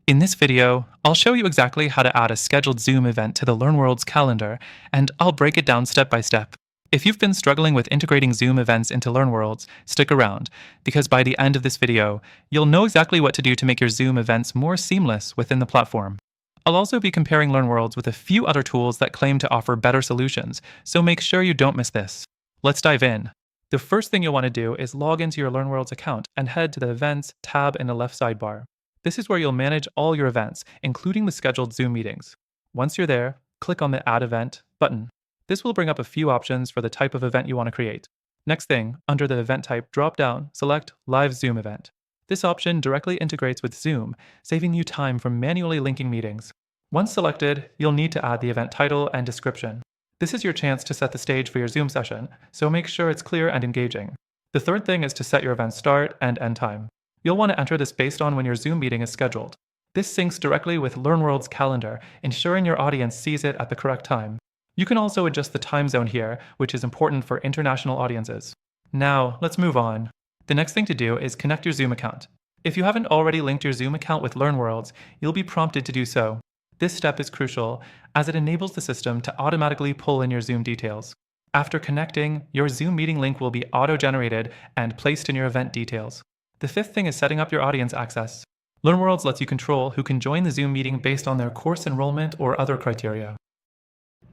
In this video, I'll show you exactly how to add a scheduled Zoom event to the LearnWorlds calendar, and I'll break it down step by step. If you've been struggling with integrating Zoom events into LearnWorlds, stick around, because by the end of this video, you'll know exactly what to do to make your Zoom events more seamless within the platform. I'll also be comparing LearnWorlds with a few other tools that claim to offer better solutions, so make sure you don't miss this. Let's dive in. The first thing you'll want to do is log into your LearnWorlds account and head to the Events tab in the left sidebar. This is where you'll manage all your events, including the scheduled Zoom meetings. Once you're there, click on the Add Event button. This will bring up a few options for the type of event you want to create. Next thing, under the Event Type drop-down, select Live Zoom Event. This option directly integrates with Zoom, saving you time from manually linking meetings. Once selected, you'll need to add the event title and description. This is your chance to set the stage for your Zoom session, so make sure it's clear and engaging. The third thing is to set your event start and end time. You'll want to enter this based on when your Zoom meeting is scheduled. This syncs directly with LearnWorlds calendar, ensuring your audience sees it at the correct time. You can also adjust the time zone here, which is important for international audiences. Now, let's move on. The next thing to do is connect your Zoom account. If you haven't already linked your Zoom account with LearnWorlds, you'll be prompted to do so. This step is crucial, as it enables the system to automatically pull in your Zoom details. After connecting, your Zoom meeting link will be auto-generated and placed in your event details. The fifth thing is setting up your audience access. LearnWorlds lets you control who can join the Zoom meeting based on their course enrollment or other criteria.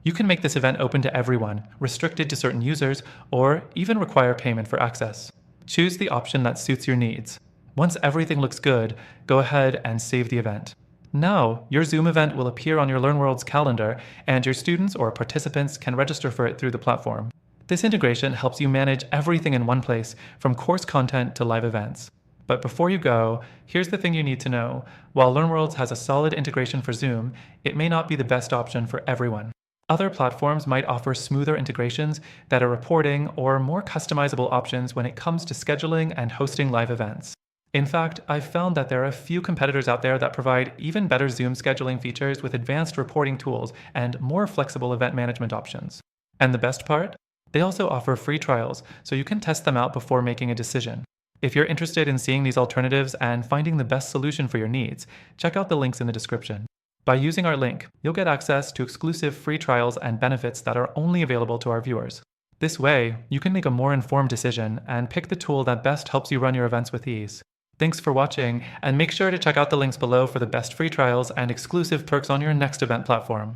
You can make this event open to everyone, restricted to certain users, or even require payment for access. Choose the option that suits your needs. Once everything looks good, go ahead and save the event. Now, your Zoom event will appear on your LearnWorlds calendar, and your students or participants can register for it through the platform. This integration helps you manage everything in one place, from course content to live events. But before you go, here's the thing you need to know. While LearnWorlds has a solid integration for Zoom, it may not be the best option for everyone. Other platforms might offer smoother integrations, better reporting, or more customizable options when it comes to scheduling and hosting live events. In fact, I've found that there are a few competitors out there that provide even better Zoom scheduling features with advanced reporting tools and more flexible event management options. And the best part? They also offer free trials, so you can test them out before making a decision. If you're interested in seeing these alternatives and finding the best solution for your needs, check out the links in the description. By using our link, you'll get access to exclusive free trials and benefits that are only available to our viewers. This way, you can make a more informed decision and pick the tool that best helps you run your events with ease. Thanks for watching, and make sure to check out the links below for the best free trials and exclusive perks on your next event platform.